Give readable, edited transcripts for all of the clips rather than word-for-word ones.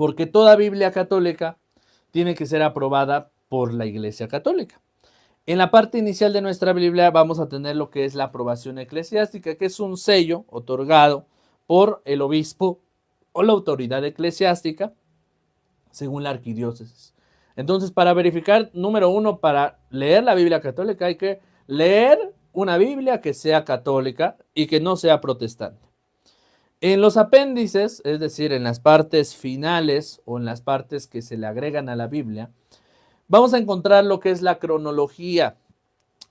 porque toda Biblia católica tiene que ser aprobada por la Iglesia Católica. En la parte inicial de nuestra Biblia vamos a tener lo que es la aprobación eclesiástica, que es un sello otorgado por el obispo o la autoridad eclesiástica según la arquidiócesis. Entonces, para verificar, número uno, para leer la Biblia católica hay que leer una Biblia que sea católica y que no sea protestante. En los apéndices, es decir, en las partes finales o en las partes que se le agregan a la Biblia, vamos a encontrar lo que es la cronología.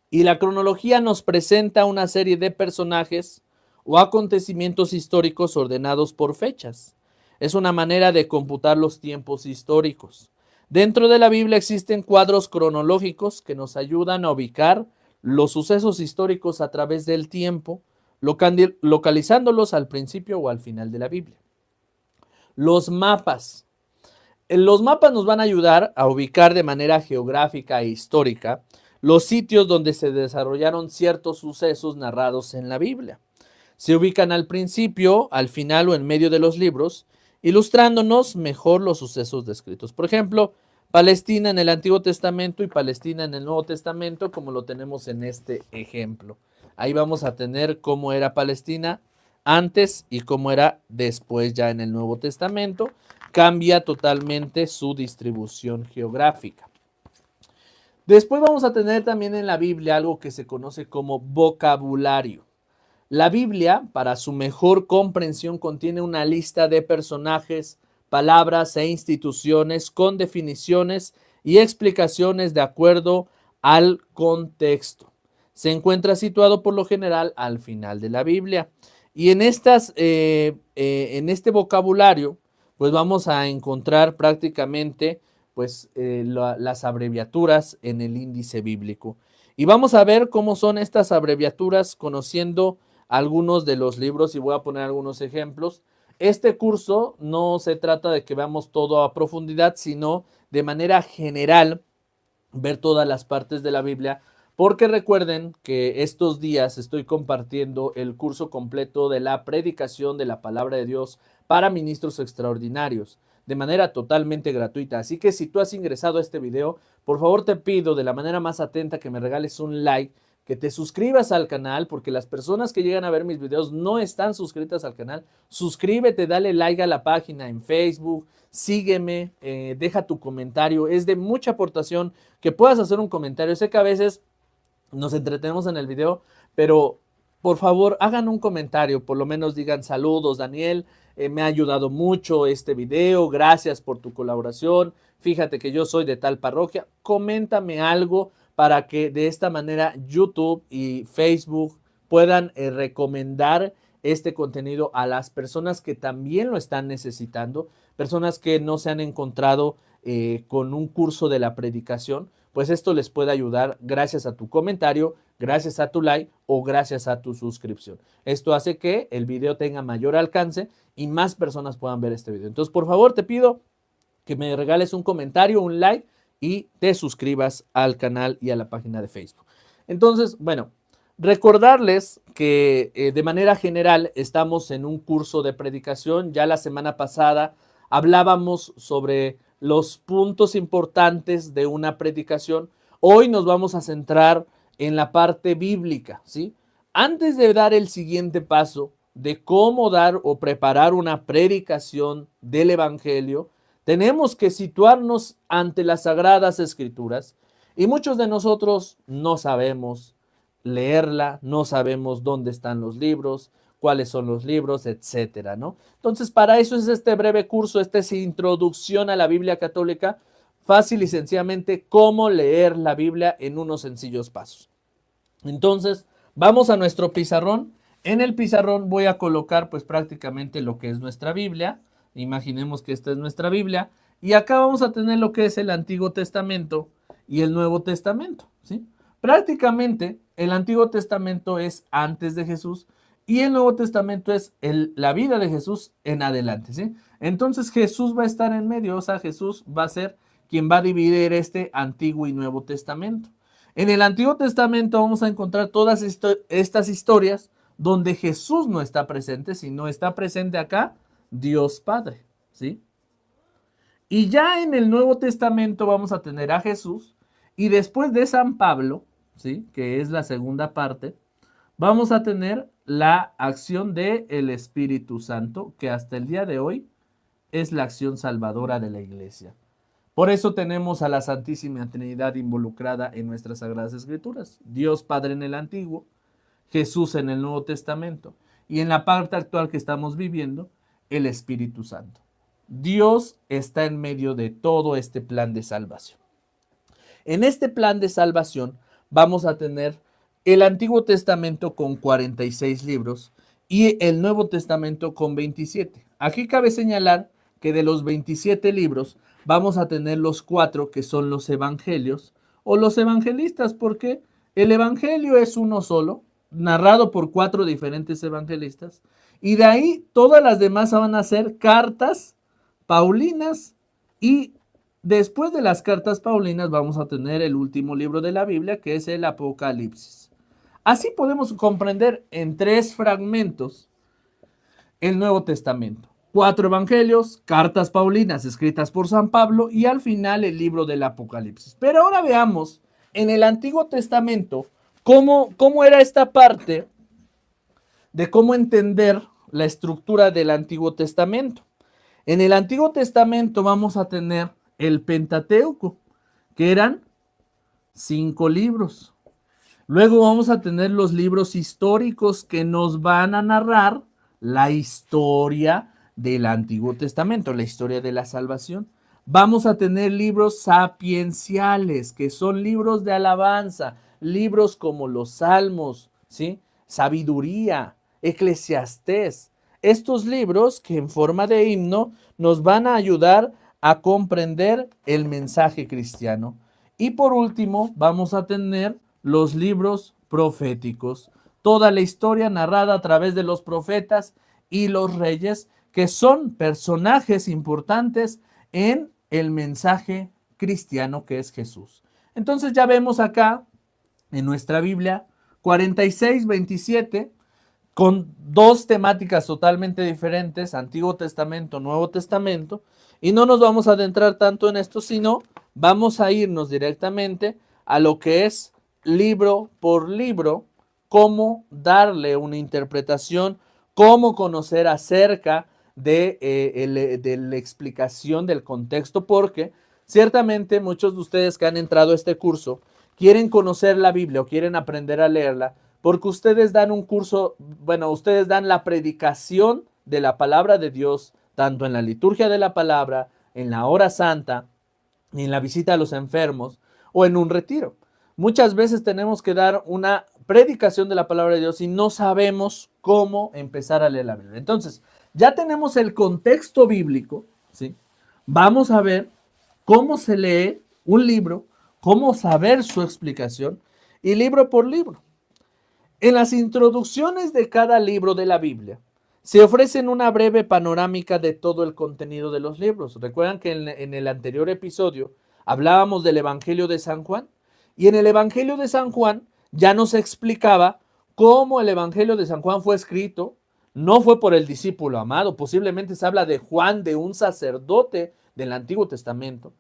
Y la cronología nos presenta una serie de personajes o acontecimientos históricos ordenados por fechas. Es una manera de computar los tiempos históricos. Dentro de la Biblia existen cuadros cronológicos que nos ayudan a ubicar los sucesos históricos a través del tiempo, localizándolos al principio o al final de la Biblia. Los mapas. Los mapas nos van a ayudar a ubicar de manera geográfica e histórica los sitios donde se desarrollaron ciertos sucesos narrados en la Biblia. Se ubican al principio, al final o en medio de los libros, ilustrándonos mejor los sucesos descritos. Por ejemplo, Palestina en el Antiguo Testamento y Palestina en el Nuevo Testamento, como lo tenemos en este ejemplo. Ahí vamos a tener cómo era Palestina antes y cómo era después ya en el Nuevo Testamento. Cambia totalmente su distribución geográfica. Después vamos a tener también en la Biblia algo que se conoce como vocabulario. La Biblia, para su mejor comprensión, contiene una lista de personajes, palabras e instituciones con definiciones y explicaciones de acuerdo al contexto. Se encuentra situado por lo general al final de la Biblia. Y en este vocabulario, pues vamos a encontrar prácticamente las abreviaturas en el índice bíblico. Y vamos a ver cómo son estas abreviaturas conociendo algunos de los libros y voy a poner algunos ejemplos. Este curso no se trata de que veamos todo a profundidad, sino de manera general ver todas las partes de la Biblia, porque recuerden que estos días estoy compartiendo el curso completo de la predicación de la palabra de Dios para ministros extraordinarios, de manera totalmente gratuita. Así que si tú has ingresado a este video, por favor te pido de la manera más atenta que me regales un like, que te suscribas al canal, porque las personas que llegan a ver mis videos no están suscritas al canal. Suscríbete, dale like a la página en Facebook, sígueme, deja tu comentario. Es de mucha aportación que puedas hacer un comentario. Sé que a veces nos entretenemos en el video, pero por favor hagan un comentario, por lo menos digan saludos Daniel, me ha ayudado mucho este video, gracias por tu colaboración, fíjate que yo soy de tal parroquia, coméntame algo para que de esta manera YouTube y Facebook puedan recomendar este contenido a las personas que también lo están necesitando, personas que no se han encontrado con un curso de la predicación, pues esto les puede ayudar gracias a tu comentario, gracias a tu like o gracias a tu suscripción. Esto hace que el video tenga mayor alcance y más personas puedan ver este video. Entonces, por favor, te pido que me regales un comentario, un like y te suscribas al canal y a la página de Facebook. Entonces, bueno, recordarles que de manera general estamos en un curso de predicación. Ya la semana pasada hablábamos sobre los puntos importantes de una predicación. Hoy nos vamos a centrar en la parte bíblica, ¿sí? Antes de dar el siguiente paso de cómo dar o preparar una predicación del Evangelio, tenemos que situarnos ante las Sagradas Escrituras y muchos de nosotros no sabemos leerla, no sabemos dónde están los libros, cuáles son los libros, etcétera, ¿no? Entonces, para eso es este breve curso, esta es introducción a la Biblia católica, fácil y sencillamente cómo leer la Biblia en unos sencillos pasos. Entonces, vamos a nuestro pizarrón. En el pizarrón voy a colocar pues prácticamente lo que es nuestra Biblia. Imaginemos que esta es nuestra Biblia. Y acá vamos a tener lo que es el Antiguo Testamento y el Nuevo Testamento, ¿sí? Prácticamente el Antiguo Testamento es antes de Jesús y el Nuevo Testamento es la vida de Jesús en adelante, ¿sí? Entonces Jesús va a estar en medio, o sea, Jesús va a ser quien va a dividir este Antiguo y Nuevo Testamento. En el Antiguo Testamento vamos a encontrar todas estas historias donde Jesús no está presente, sino está presente acá Dios Padre, ¿sí? Y ya en el Nuevo Testamento vamos a tener a Jesús y después de San Pablo, ¿sí? Que es la segunda parte, vamos a tener la acción del Espíritu Santo, que hasta el día de hoy es la acción salvadora de la iglesia. Por eso tenemos a la Santísima Trinidad involucrada en nuestras Sagradas Escrituras. Dios Padre en el Antiguo, Jesús en el Nuevo Testamento y en la parte actual que estamos viviendo, el Espíritu Santo. Dios está en medio de todo este plan de salvación. En este plan de salvación vamos a tener el Antiguo Testamento con 46 libros y el Nuevo Testamento con 27. Aquí cabe señalar que de los 27 libros vamos a tener los 4 que son los evangelios o los evangelistas, porque el evangelio es uno solo, narrado por 4 diferentes evangelistas, y de ahí todas las demás van a ser cartas paulinas, y después de las cartas paulinas vamos a tener el último libro de la Biblia, que es el Apocalipsis. Así podemos comprender en 3 fragmentos el Nuevo Testamento. 4 evangelios, cartas paulinas escritas por San Pablo y al final el libro del Apocalipsis. Pero ahora veamos en el Antiguo Testamento cómo era esta parte de cómo entender la estructura del Antiguo Testamento. En el Antiguo Testamento vamos a tener el Pentateuco, que eran 5 libros. Luego vamos a tener los libros históricos que nos van a narrar la historia del Antiguo Testamento, la historia de la salvación. Vamos a tener libros sapienciales, que son libros de alabanza, libros como los Salmos, ¿sí? Sabiduría, Eclesiastés. Estos libros que en forma de himno nos van a ayudar a comprender el mensaje cristiano. Y por último, vamos a tener los libros proféticos, toda la historia narrada a través de los profetas y los reyes, que son personajes importantes en el mensaje cristiano que es Jesús. Entonces ya vemos acá en nuestra Biblia 46, 27, con 2 temáticas totalmente diferentes, Antiguo Testamento, Nuevo Testamento, y no nos vamos a adentrar tanto en esto, sino vamos a irnos directamente a lo que es libro por libro, cómo darle una interpretación, cómo conocer acerca de la explicación del contexto, porque ciertamente muchos de ustedes que han entrado a este curso quieren conocer la Biblia o quieren aprender a leerla, porque ustedes dan un curso, bueno, ustedes dan la predicación de la palabra de Dios, tanto en la liturgia de la palabra, en la hora santa, en la visita a los enfermos o en un retiro. Muchas veces tenemos que dar una predicación de la palabra de Dios y no sabemos cómo empezar a leer la Biblia. Entonces, ya tenemos el contexto bíblico, ¿sí? Vamos a ver cómo se lee un libro, cómo saber su explicación y libro por libro. En las introducciones de cada libro de la Biblia se ofrecen una breve panorámica de todo el contenido de los libros. Recuerdan que en el anterior episodio hablábamos del Evangelio de San Juan, y en el Evangelio de San Juan ya nos explicaba cómo el Evangelio de San Juan fue escrito. No fue por el discípulo amado, posiblemente se habla de Juan, de un sacerdote del Antiguo Testamento.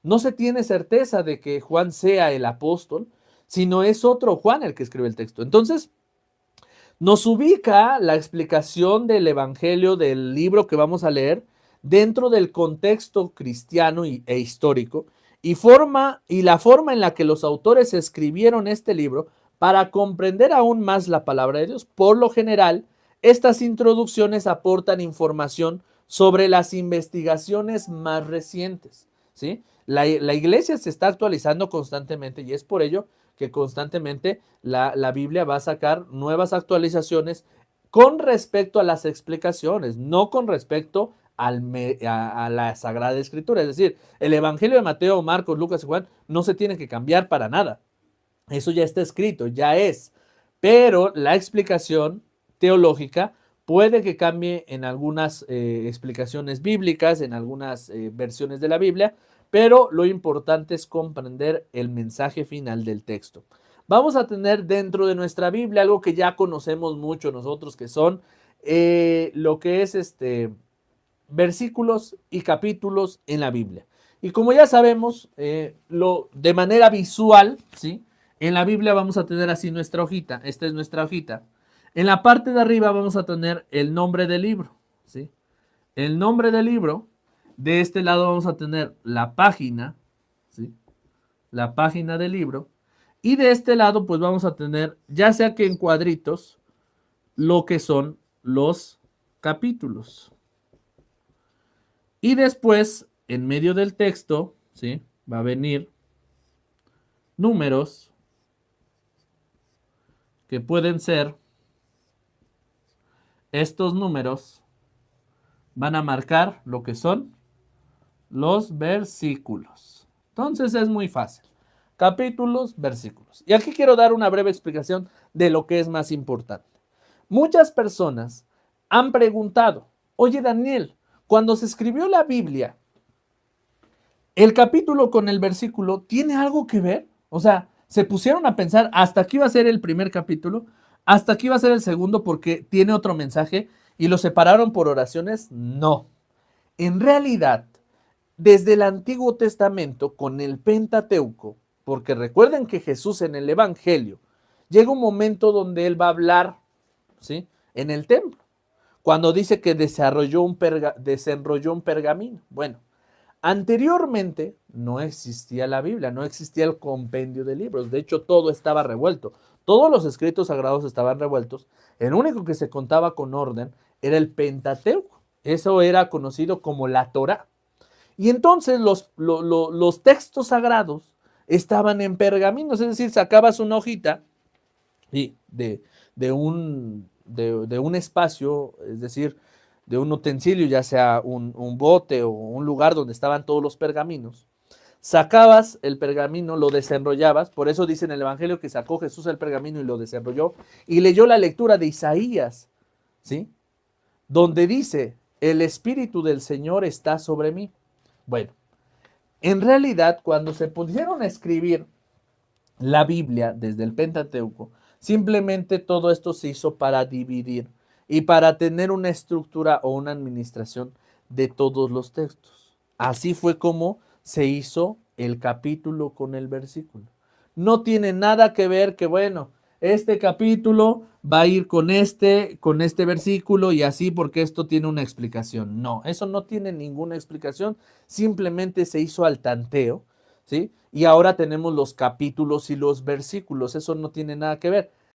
No se tiene certeza de que Juan sea el apóstol, sino es otro Juan el que escribe el texto. Entonces, nos ubica la explicación del Evangelio, del libro que vamos a leer, dentro del contexto cristiano e histórico, y la forma en la que los autores escribieron este libro para comprender aún más la palabra de Dios. Por lo general, estas introducciones aportan información sobre las investigaciones más recientes, ¿sí? La iglesia se está actualizando constantemente y es por ello que constantemente la Biblia va a sacar nuevas actualizaciones con respecto a las explicaciones, no con respecto a la Sagrada Escritura. Es decir, el Evangelio de Mateo, Marcos, Lucas y Juan no se tiene que cambiar para nada. Eso ya está escrito, ya es. Pero la explicación teológica puede que cambie en algunas explicaciones bíblicas, en algunas versiones de la Biblia, pero lo importante es comprender el mensaje final del texto. Vamos a tener dentro de nuestra Biblia algo que ya conocemos mucho nosotros, que son lo que es versículos y capítulos en la Biblia. Y como ya sabemos, de manera visual, ¿sí? En la Biblia vamos a tener así nuestra hojita. Esta es nuestra hojita. En la parte de arriba vamos a tener el nombre del libro, ¿sí? El nombre del libro. De este lado vamos a tener la página, ¿sí? La página del libro. Y de este lado, pues vamos a tener, ya sea que en cuadritos, lo que son los capítulos. Y después, en medio del texto, ¿sí? Va a venir números que pueden ser, estos números van a marcar lo que son los versículos. Entonces es muy fácil. Capítulos, versículos. Y aquí quiero dar una breve explicación de lo que es más importante. Muchas personas han preguntado, oye Daniel, cuando se escribió la Biblia, ¿el capítulo con el versículo tiene algo que ver? O sea, se pusieron a pensar, hasta aquí va a ser el primer capítulo, hasta aquí va a ser el segundo porque tiene otro mensaje y lo separaron por oraciones. No. En realidad, desde el Antiguo Testamento con el Pentateuco, porque recuerden que Jesús en el Evangelio llega un momento donde él va a hablar, ¿sí? En el templo, cuando dice que desenrolló un pergamino. Bueno, anteriormente no existía la Biblia, no existía el compendio de libros, de hecho todo estaba revuelto, todos los escritos sagrados estaban revueltos, el único que se contaba con orden era el Pentateuco, eso era conocido como la Torá. Y entonces los textos sagrados estaban en pergaminos, es decir, sacabas una hojita y de un espacio, es decir, de un utensilio, ya sea un bote o un lugar donde estaban todos los pergaminos, sacabas el pergamino, lo desenrollabas, por eso dice en el Evangelio que sacó Jesús el pergamino y lo desenrolló, y leyó la lectura de Isaías, ¿sí? Donde dice, el Espíritu del Señor está sobre mí. Bueno, en realidad, cuando se pusieron a escribir la Biblia desde el Pentateuco, simplemente todo esto se hizo para dividir y para tener una estructura o una administración de todos los textos. Así fue como se hizo el capítulo con el versículo. No tiene nada que ver que, bueno, este capítulo va a ir con este versículo y así porque esto tiene una explicación. No, eso no tiene ninguna explicación, simplemente se hizo al tanteo, ¿sí? Y ahora tenemos los capítulos y los versículos, eso no tiene nada que ver.